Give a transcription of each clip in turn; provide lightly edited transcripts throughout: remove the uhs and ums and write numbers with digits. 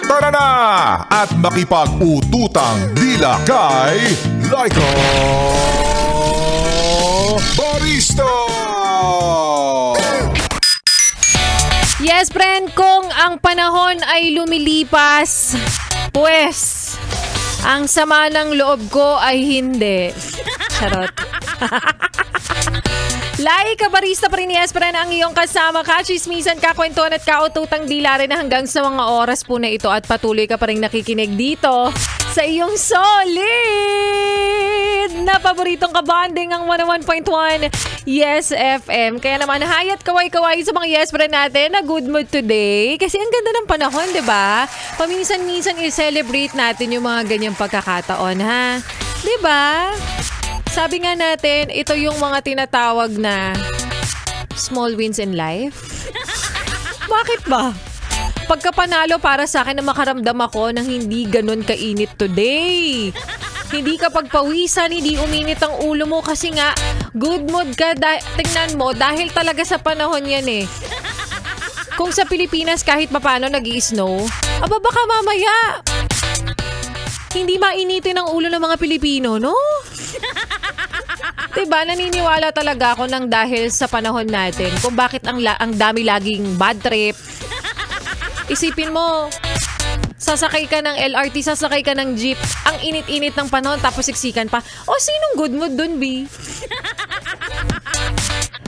Tara na at makipag-ututang dila kay Laika Barista! Yes, friend, kung ang panahon ay lumilipas, pues, ang sama ng loob ko ay hindi. Charot. Laika Barista pa rin, yes, friend, ang iyong kasama, kachismisan, kakwentuhan at kaututang dila rin hanggang sa mga oras po na ito at patuloy ka pa rin nakikinig dito sa iyong solid na paboritong kabanding ang 101.1 Yes FM. Kaya naman, hayat kaway-kaway sa mga yes friend natin na good mood today. Kasi ang ganda ng panahon, di ba? Paminsan-minsan i-celebrate natin yung mga ganyang pagkakataon, ha? Di ba? Sabi nga natin, ito yung mga tinatawag na small wins in life. Bakit ba? Pagkapanalo para sa akin na makaramdam ako ng hindi ganun kainit today. Hindi ka pagpawisan, hindi uminit ang ulo mo kasi nga good mood ka. Tingnan mo, dahil talaga sa panahon yan eh. Kung sa Pilipinas kahit papano nag-i-snow, aba baka mamaya hindi mainitin ang ulo ng mga Pilipino, no? Diba, naniniwala talaga ako ng dahil sa panahon natin kung bakit ang dami laging bad trip. Isipin mo, sasakay ka ng LRT, sasakay ka ng jeep, ang init-init ng panahon tapos siksikan pa. O, sinong good mood dun, B?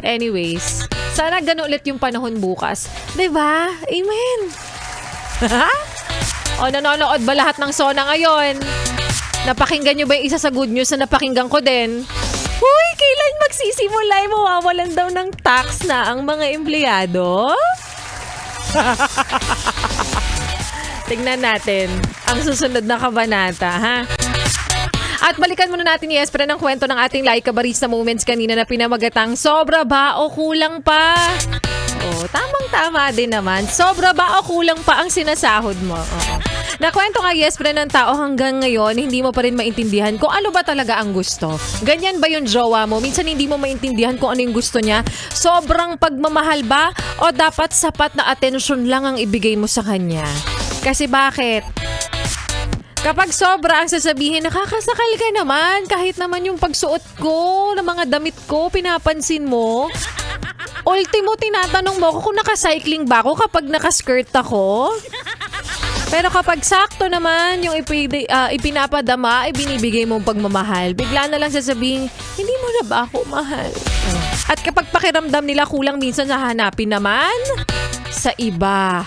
Anyways, sana ganun ulit yung panahon bukas. Diba? Amen! O, nanonood ba lahat ng Sona ngayon? Napakinggan nyo ba yung isa sa good news na napakinggan ko din? Uy, kailan magsisimula ay mawawalan daw ng tax na ang mga empleyado? Tignan natin ang susunod na kabanata, ha? At balikan muna natin, yes, pre, ng kwento ng ating Laika Barista Moments kanina na pinamagatang sobra ba o kulang pa? Oh, tamang-tama din naman. Sobra ba o kulang pa ang sinasahod mo? Oo. Nakwento nga, yes, pre, ng tao hanggang ngayon, hindi mo pa rin maintindihan kung ano ba talaga ang gusto. Ganyan ba yung jowa mo? Minsan hindi mo maintindihan kung ano yung gusto niya. Sobrang pagmamahal ba? O dapat sapat na atensyon lang ang ibigay mo sa kanya? Kasi bakit? Kapag sobra ang sasabihin, nakakasakal ka naman. Kahit naman yung pagsuot ko, ng mga damit ko, pinapansin mo. Ultimo, tinatanong mo kung nakacycling ba ako kapag nakaskirt ako. Pero kapag sakto naman yung ipinapadama, ibinibigay mong pagmamahal, bigla na lang sasabihin, hindi mo na ba ako mahal? At kapag pakiramdam nila kulang, minsan hahanapin naman sa iba.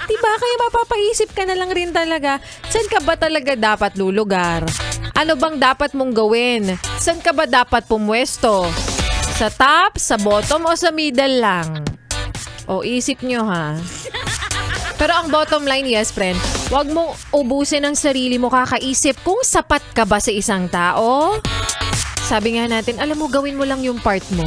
Diba? Kaya mapapaisip ka na lang rin talaga, saan ka ba talaga dapat lulugar? Ano bang dapat mong gawin? Saan ka ba dapat pumwesto? Sa top, sa bottom, o sa middle lang? O isip nyo, ha? Pero ang bottom line, yes, friend, huwag mong ubusin ang sarili mo kakaisip kung sapat ka ba sa isang tao. Sabi nga natin, alam mo, gawin mo lang yung part mo.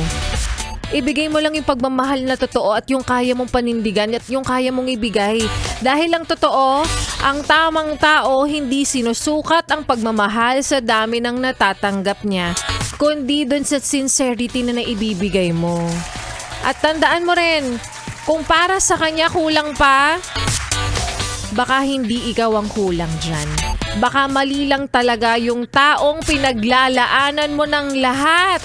Ibigay mo lang yung pagmamahal na totoo at yung kaya mong panindigan at yung kaya mong ibigay. Dahil lang totoo, ang tamang tao hindi sinusukat ang pagmamahal sa dami ng natatanggap niya, kundi dun sa sincerity na naibibigay mo. At tandaan mo rin, kung para sa kanya kulang pa, baka hindi ikaw ang kulang dyan. Baka mali lang talaga yung taong pinaglalaanan mo ng lahat.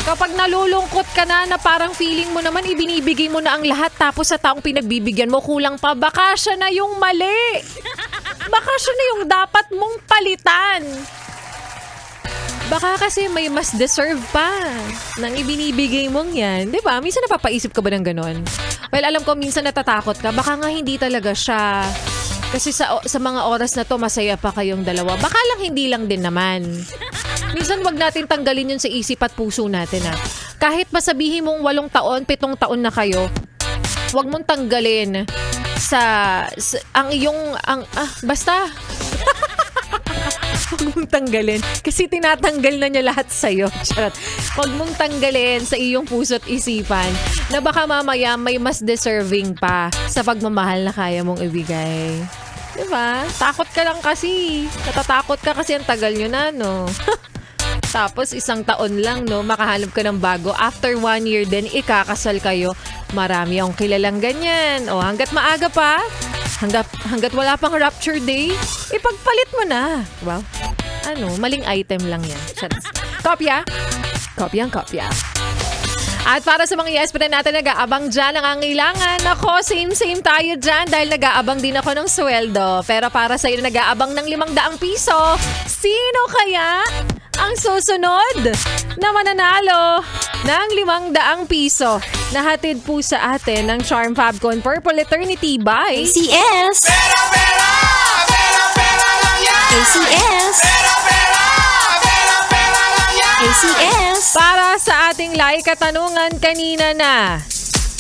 Kapag nalulungkot ka na parang feeling mo naman ibinibigay mo na ang lahat tapos sa taong pinagbibigyan mo kulang pa, baka siya na yung mali. Baka siya na yung dapat mong palitan. Baka kasi may mas deserve pa ng ibinibigay mong yan. Diba? Minsan napapaisip ka ba ng ganon? Well, alam ko minsan natatakot ka. Baka nga hindi talaga siya. Kasi sa mga oras na to, masaya pa kayong dalawa. Baka lang hindi lang din naman. Minsan wag natin tanggalin yun sa isip at puso natin, ha. Kahit masabihin mong 8 taon, 7 taon na kayo, wag mong tanggalin basta. Huwag mong tanggalin. Kasi tinatanggal na niya lahat sa'yo. Charot. Huwag mong tanggalin sa iyong puso't isipan na baka mamaya may mas deserving pa sa pagmamahal na kaya mong ibigay. Diba? Takot ka lang kasi. Natatakot ka kasi ang tagal nyo na, no? Tapos 1 taon lang, no? Makahanap ka ng bago. After 1 year din, ikakasal kayo. Marami akong kilalang ganyan. O hanggat maaga pa, Hanggat wala pang rapture day, ipagpalit mo na. Wow. Maling item lang yan. Charis. Kopya? Kopya. At para sa mga yes, natin nag-aabang dyan ang angailangan. Ako, same tayo dyan dahil nag-aabang din ako ng sweldo. Pero para sa iyo na nag-aabang ng 500 piso, sino kaya ang susunod na mananalo ng 500 piso na hatid po sa atin ng Charm Fabcon Purple Eternity by ACS! ACS! ACS! Para sa ating like katanungan kanina na,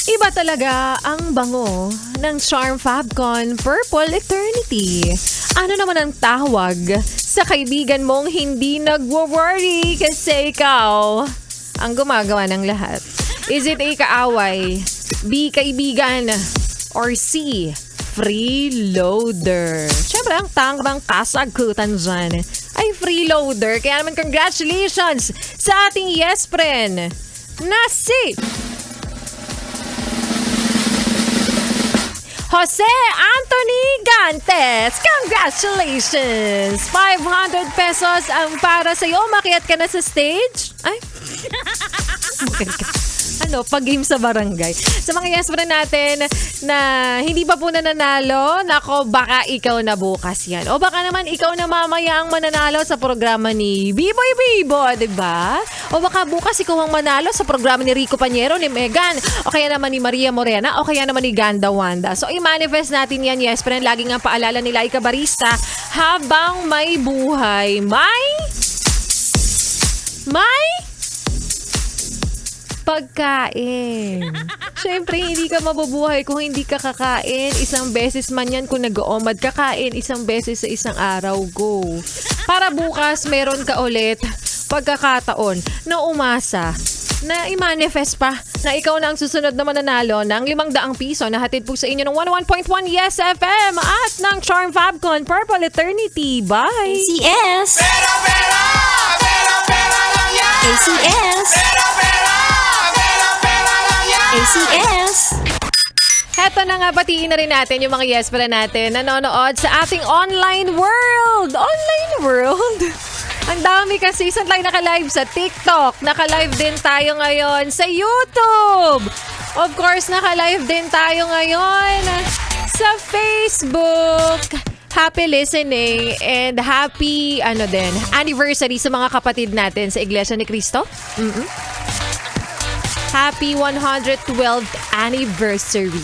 iba talaga ang bango ng Charm Fabcon Purple Eternity. Ano naman ang tawag sa kaibigan mong hindi nagwo-worry kasi ikaw ang gumagawa ng lahat? Is it A, kaaway, B, kaibigan, or C, freeloader? Siyempre, ang tangrang kasagutan dyan ay freeloader. Kaya naman congratulations sa ating yes friend na si Jose Anthony Gantes. Congratulations! 500 pesos ang para sa'yo. Makiat ka na sa stage. Ay. Pag-game sa barangay. Sa mga yes friend natin na hindi pa po nananalo, nako, baka ikaw na bukas yan. O baka naman ikaw na mamaya ang mananalo sa programa ni B-Boy Bibo, diba? O baka bukas ikaw ang manalo sa programa ni Rico Pañero, ni Megan, o kaya naman ni Maria Morena, o kaya naman ni Ganda Wanda. So, i-manifest natin yan, yes friend. Lagi nga paalala ni Laika Barista, habang may buhay, may pagkain. Siyempre, hindi ka mabubuhay kung hindi ka kakain. Isang beses man yan kung nag-oomad kakain. Isang beses sa isang araw, go. Para bukas, meron ka ulit pagkakataon na umasa na i-manifest pa na ikaw na ang susunod na mananalo ng 500 piso na hatid po sa inyo ng 101.1 Yes FM at ng Charm Fabcon Purple Eternity by ACS! ACS! ACS! Heto na nga, batiin na rin natin yung mga yes para natin nanonood sa ating online world. Online world? Ang dami kasi. Isang tayo naka-live sa TikTok. Naka-live din tayo ngayon sa YouTube. Of course, naka-live din tayo ngayon sa Facebook. Happy listening and happy anniversary sa mga kapatid natin sa Iglesia ni Cristo. Happy 112th anniversary.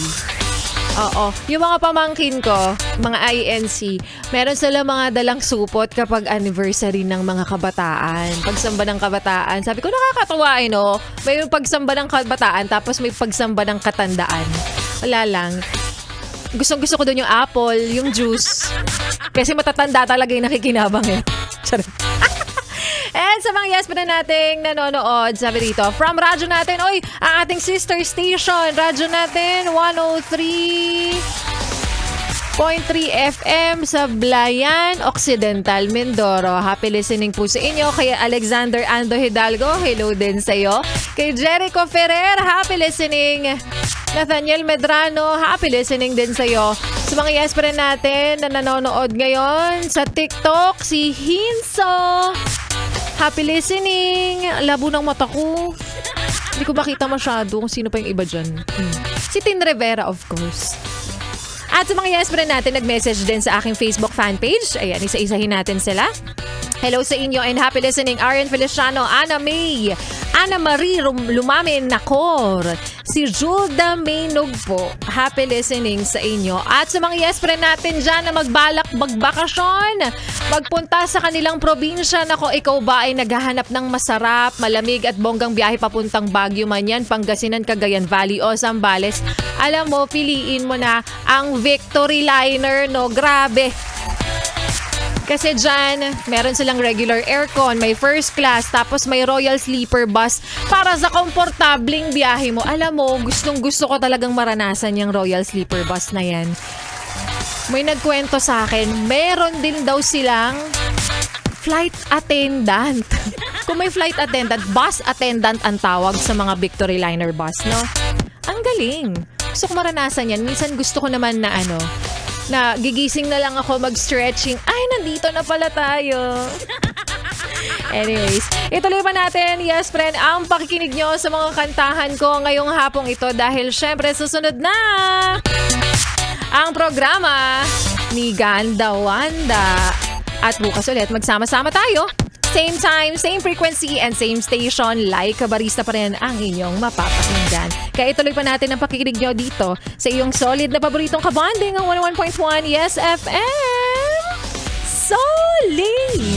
Oo. Yung mga pamangkin ko, mga INC, meron sila mga dalang supot kapag anniversary ng mga kabataan. Pagsamba ng kabataan. Sabi ko, nakakatuwa no? May pagsamba ng kabataan tapos may pagsamba ng katandaan. Wala lang. Gustong-gusto ko doon yung apple, yung juice. Kasi matatanda talaga yung nakikinabang eh. Charot. And sa mga yes pa na nating nanonood, sabi dito, from radyo natin, ang ating sister station, radyo natin, 103.3 FM sa Blayan, Occidental, Mindoro. Happy listening po sa inyo. Kay Alexander Ando Hidalgo, hello din sa iyo. Kay Jericho Ferrer, happy listening. Nathaniel Medrano, happy listening din sa iyo. Sa mga yes pa rin natin na nanonood ngayon sa TikTok, si Hinso. Happy listening. Labo ng mata ko. Hindi ko makita masyado kung sino pa yung iba dyan. Si Tin Rivera, of course. At sa mga yes pa rin natin, nag-message din sa aking Facebook fanpage. Ayan, isa-isahin natin sila. Hello sa inyo and happy listening. Arian Feliciano, Ana May, Ana Marie Lumamin Nakor, si Julda Maynog po. Happy listening sa inyo. At sa mga yes friend natin dyan na magbalak magbakasyon, magpunta sa kanilang probinsya. Nako, ikaw ba ay naghahanap ng masarap, malamig at bonggang biyahe papuntang Baguio man yan, Pangasinan, Cagayan Valley o Zambales? Alam mo, piliin mo na ang Victory Liner, no? Grabe. Kasi dyan, meron silang regular aircon, may first class, tapos may royal sleeper bus para sa komportabling biyahe mo. Alam mo, gustong-gusto ko talagang maranasan yung royal sleeper bus na yan. May nagkwento sa akin, meron din daw silang flight attendant. Kung may flight attendant, bus attendant ang tawag sa mga Victory Liner bus, no? Ang galing. Gusto ko maranasan yan. Minsan gusto ko naman na na gigising na lang ako mag-stretching. Ay, nandito na pala tayo. Anyways, ituloy pa natin, yes friend, ang pakikinig nyo sa mga kantahan ko ngayong hapong ito dahil syempre susunod na ang programa ni Ganda Wanda. At bukas ulit magsama-sama tayo. Same time, same frequency, and same station. Like Barista pa rin ang inyong mapapakinggan. Kaya ituloy pa natin ang pakikinig nyo dito sa iyong solid na paboritong kabanding ang 101.1 Yes FM. Solid!